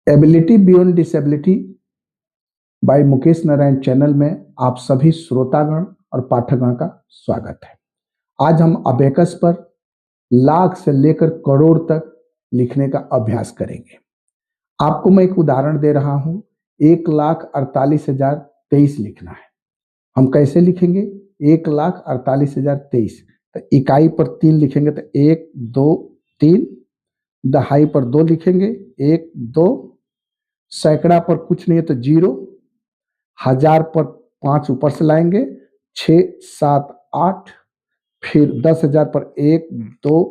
Ability beyond disability by Mukesh Narayan channel में आप सभी श्रोतागण और पाठकगण का स्वागत है। आज हम अबेकस पर लाख से लेकर करोड़ तक लिखने का अभ्यास करेंगे। आपको मैं एक उदाहरण दे रहा हूं। 1,48,023 लिखना है। हम कैसे लिखेंगे? 1,48,023 तो इकाई पर 3 लिखेंगे तो 1 2 3, दहाई पर 2 लिखेंगे 1 2, सैकड़ा पर कुछ नहीं है तो 0, हजार पर 5 ऊपर से लाएंगे 6 7 8, फिर 10,000 पर 1 2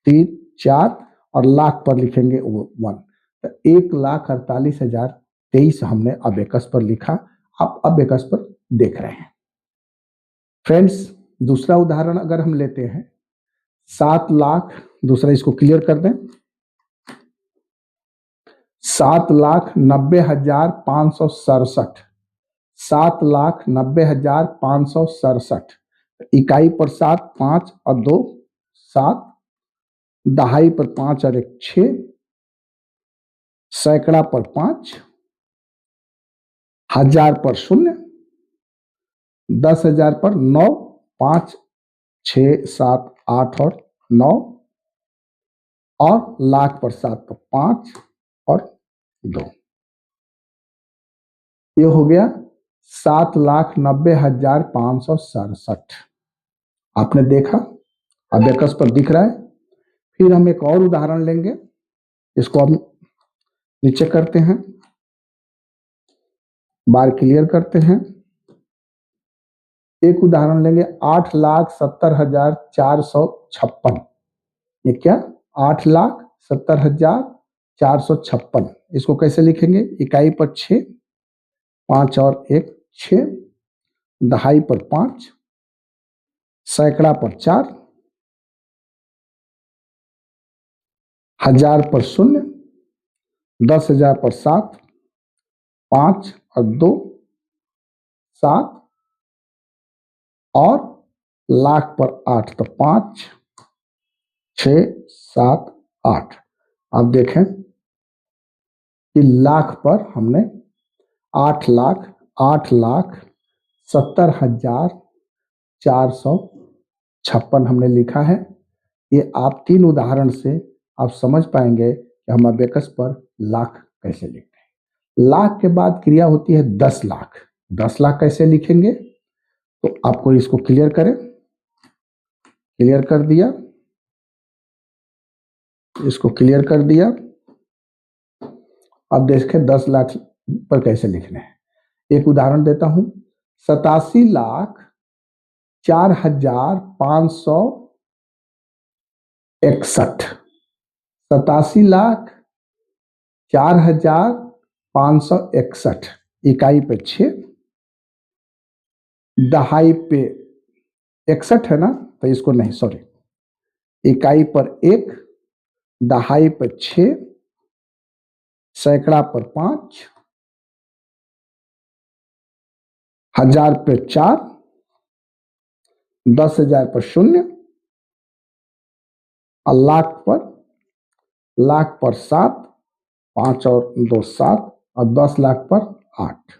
3 4 और लाख पर लिखेंगे 1। तो 1,48,023 हमने अबेकस पर लिखा। आप अबेकस पर देख रहे हैं। फ्रेंड्स, दूसरा उदाहरण अगर हम लेते हैं 7 लाख, दूसरा इसको क्लियर कर दें, 7,90,567, 7,90,567, इकाई पर 7 5 और 2 7, दहाई पर 5 और 1 6, सैकड़ा पर 5, हजार पर 0, 10,000 पर 9 5 6 7 8 और 9, और लाख पर 7 पर 5 और 2। ये हो गया 7,90,567। आपने देखा अबेकस पर दिख रहा है। फिर हम एक और उदाहरण लेंगे, इसको हम नीचे करते हैं, बार क्लियर करते हैं। एक उदाहरण लेंगे 8,70,456। ये क्या? 8,70,456। इसको कैसे लिखेंगे? इकाई पर 6 5 और 1 6, दहाई पर 5, सैकड़ा पर 4, हजार पर 0, 10,000 पर 7 5 और 2 7, और लाख पर 8 तो 5 6 7 8। अब देखें कि लाख पर हमने 8,70,456 हमने लिखा है। ये आप 3 उदाहरण से आप समझ पाएंगे कि हम अबेकस पर लाख कैसे लिखते हैं। लाख के बाद क्रिया होती है 10 लाख। 10 लाख कैसे लिखेंगे? तो आपको इसको क्लियर करें, क्लियर कर दिया, इसको क्लियर कर दिया। अब देखें 10 लाख पर कैसे लिखने हैं। एक उदाहरण देता हूं, 87,04,561, 87,04,561, इकाई पे 6, दहाई पे 61 है ना, तो इसको नहीं, सॉरी, इकाई पर 1, दहाई पर 6, सैकड़ा पर 5, हजार पे 4, 10,000 पर 0, और लाख पर 7 5 और 2 7, और 10 लाख पर 8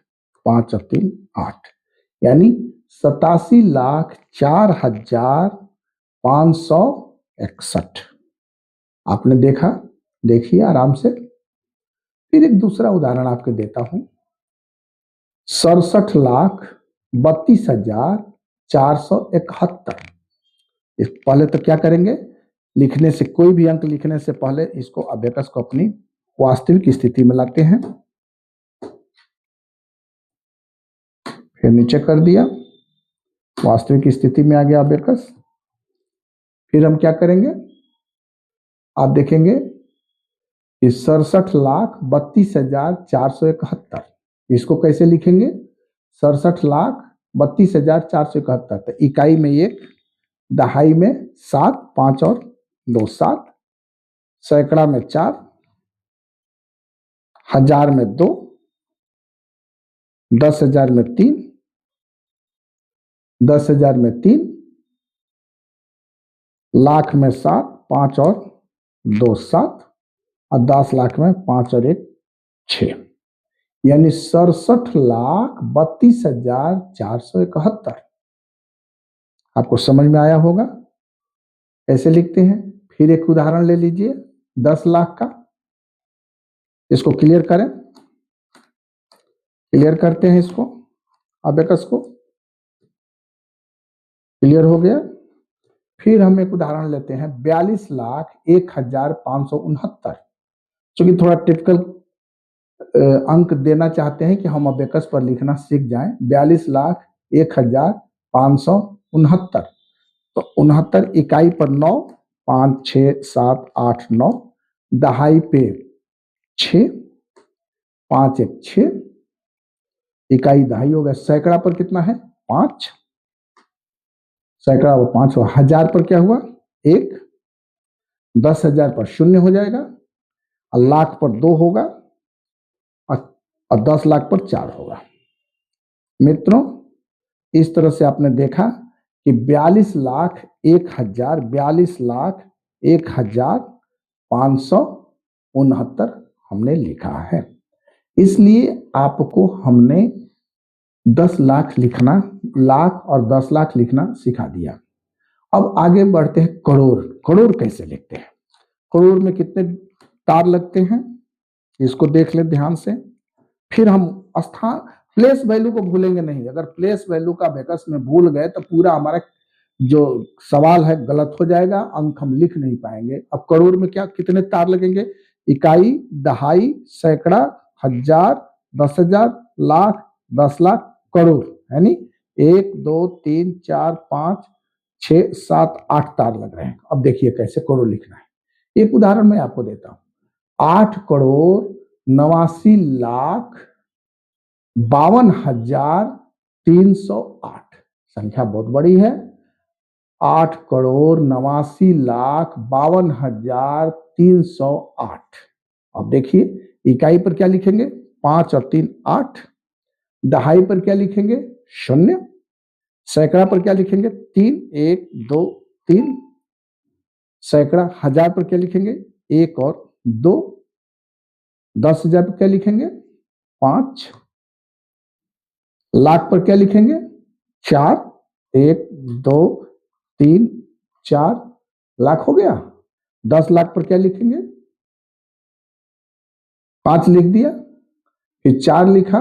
5 और 3 8, यानी 87,04,561। आपने देखा? देखिए आराम से। फिर एक दूसरा उदाहरण आपको देता हूं, 67,32,471। पहले तो क्या करेंगे? लिखने से, कोई भी अंक लिखने से पहले इसको अबेकस को अपनी वास्तविक स्थिति में लाते हैं। फिर नीचे कर दिया, वास्तविक स्थिति में आ गया अबेकस। फिर हम क्या करेंगे? आप देखेंगे कि 67,32,471, इसको कैसे लिखेंगे? 67,32,471, तो इकाई में 1, दहाई में 7 5 और 2 7, सैकड़ा में 4, हजार में 2, 10,000 में 3, 10,000 में 3, लाख में 7 5 और 2 7, और 10 लाख में 5 और 1 6, यानी 67,32,471। आपको समझ में आया होगा कैसे लिखते हैं। फिर एक उदाहरण ले लीजिए 10 लाख का। इसको क्लियर करें, क्लियर करते हैं इसको, अबेकस को। क्लियर हो गया। फिर हम एक उदाहरण लेते हैं 42,01,569। चूंकि थोड़ा टिपिकल अंक देना चाहते हैं कि हम अबेकस पर लिखना सीख जाएं। 42,01,569, तो 69 इकाई पर 9, 5, 6, 7, 8, 9, दहाई पे 6, 5 1 6, इकाई दहाई हो गया। सैकड़ा पर कितना है 5, सैकड़ा पर 5 हुआ। हजार पर क्या हुआ 1, 10,000 पर 0 हो जाएगा, और लाख पर 2 होगा, और 10 लाख पर 4 होगा। मित्रों, इस तरह से आपने देखा कि 42,01,569 हमने लिखा है। इसलिए आपको हमने 10 लाख लिखना, लाख और 10 लाख लिखना सिखा दिया। अब आगे बढ़ते हैं करोड़। करोड़ कैसे लिखते हैं, करोड़ में कितने तार लगते हैं, इसको देख ले ध्यान से। फिर हम स्थान प्लेस वैल्यू को भूलेंगे नहीं। अगर प्लेस वैल्यू का अबेकस में भूल गए तो पूरा हमारा जो सवाल है गलत हो जाएगा, अंक हम लिख नहीं पाएंगे। अब करोड़ में क्या कितने तार लगेंगे, इकाई, दहाई, सैकड़ा, हजार, 10,000, लाख, 10 लाख, करोड़, यानी 1 2 3 4 5 6 7 8 तार लग रहे हैं। अब देखिए कैसे करोड़ लिखना है। एक उदाहरण मैं आपको देता हूं। 8,82,52,308, संख्या बहुत बड़ी है। 8,82,52,308। अब देखिए इकाई पर क्या लिखेंगे 5 और 3 8, दहाई पर क्या लिखेंगे 0, सैकड़ा पर क्या लिखेंगे 3 1 2 3, सैकड़ा, हजार पर क्या लिखेंगे 1 और 2, 10,000 पर क्या लिखेंगे 5, लाख पर क्या लिखेंगे 4, 1 2 3 4, लाख हो गया। 10 लाख पर क्या लिखेंगे 5 लिख दिया, फिर 4 लिखा,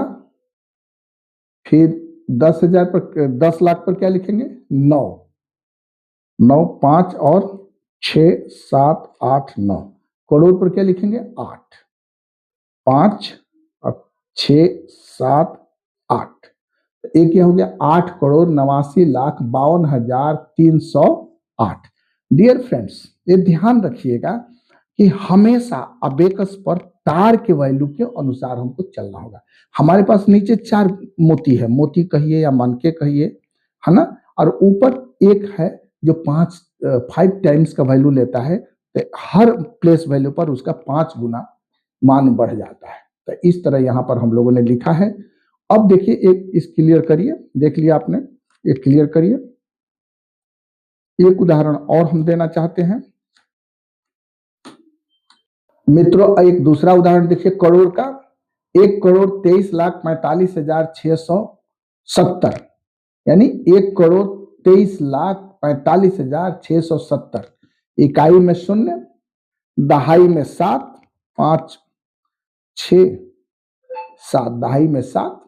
फिर 10,000 पर 10 लाख पर क्या लिखेंगे 9, 9 5 और 6 7 8 9, करोड़ पर क्या लिखेंगे 8, 5 और 6 7 8। एक क्या हो गया 8,89,52,308। डियर फ्रेंड्स, ये ध्यान रखिएगा कि हमेशा अबेकस पर तार के वैल्यू के अनुसार हमको चलना होगा। हमारे पास नीचे 4 मोती है, मोती कहिए या मनके कहिए, है ना, और ऊपर एक है जो 5 टाइम्स का वैल्यू लेता है। तो हर प्लेस वैल्यू पर उसका 5 गुना मान बढ़ जाता है। तो इस तरह यहां पर हम लोगों ने लिखा है। अब देखिए एक इस क्लियर करिए, देख लिया आपने, एक क्लियर करिए। एक उदाहरण और हम देना चाहते हैं मित्रों। एक दूसरा उदाहरण देखिए करोड़ का। 1,23,45,670, यानी 1,23,45,670, इकाई में 0, दहाई में 7, 5 6 7, दहाई में 7,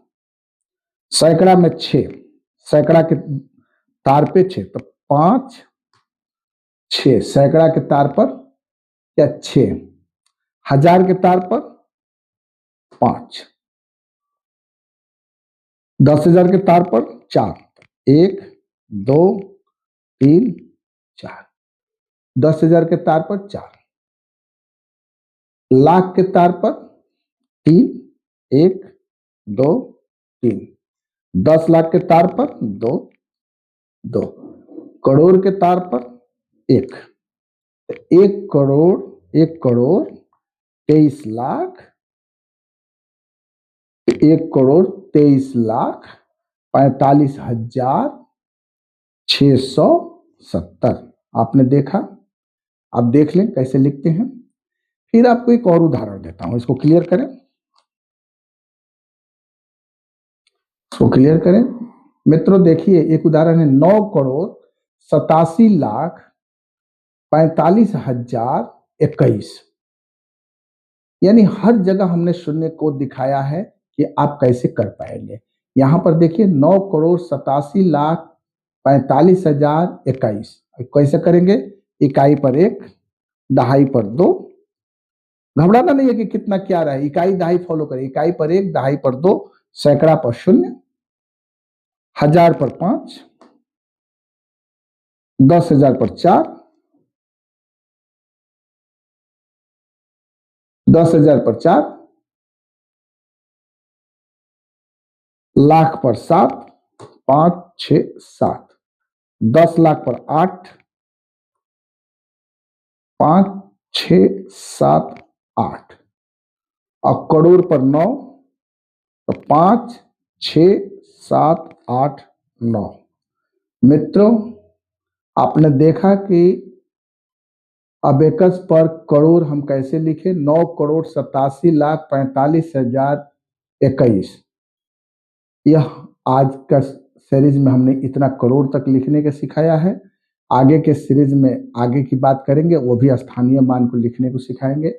सैकड़ा में 6, सैकड़ा के तार पे 6, तो 5 6, सैकड़ा के तार पर क्या 6, हजार के तार पर 5, 10,000 के तार पर 4, 1 2 3 4, 10,000 के तार पर 4, लाख के तार पर 3 1 2 3, 10 लाख के तार पर 2 2, करोड़ के तार पर 1, 1 करोड़ 1,23,45,670। आपने देखा। अब देख लें कैसे लिखते हैं। फिर आपको एक और उदाहरण देता हूं, इसको क्लियर करें। इसको क्लियर करें। मित्रों देखिए एक उदाहरण है 9,87,45,021, यानी हर जगह हमने शून्य को दिखाया है कि आप कैसे कर पाएंगे। यहां पर देखिए 9,87,45,021 कैसे करेंगे, इकाई पर एक, दहाई पर दो, घबराना नहीं है कि कितना क्या रहा है, इकाई दहाई फॉलो करें, इकाई पर एक, दहाई पर दो, सैकड़ा पर शून्य, हजार पर 5, 10,000 पर 4, 10,000 पर 4, लाख पर 7, 5, 6, 7, 10 लाख पर 8, 5, 6, 7, 8, और करोड़ पर 9, तो 5, 6, 7, 8, 9। मित्रों आपने देखा कि अबेकस पर करोड़ हम कैसे लिखे, 9,87,45,021। यह आज का सीरीज में हमने इतना करोड़ तक लिखने का सिखाया है। आगे के सीरीज में आगे की बात करेंगे, वो भी स्थानीय मान को लिखने को सिखाएंगे।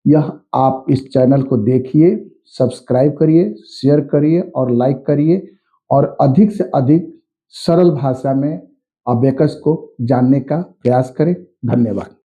यह आप इस चैनल को देखिए, सब्सक्राइब करिए, शेयर करिए और लाइक करिए, और अधिक से अधिक सरल भाषा में अबेकस को जानने का प्रयास करें। धन्यवाद।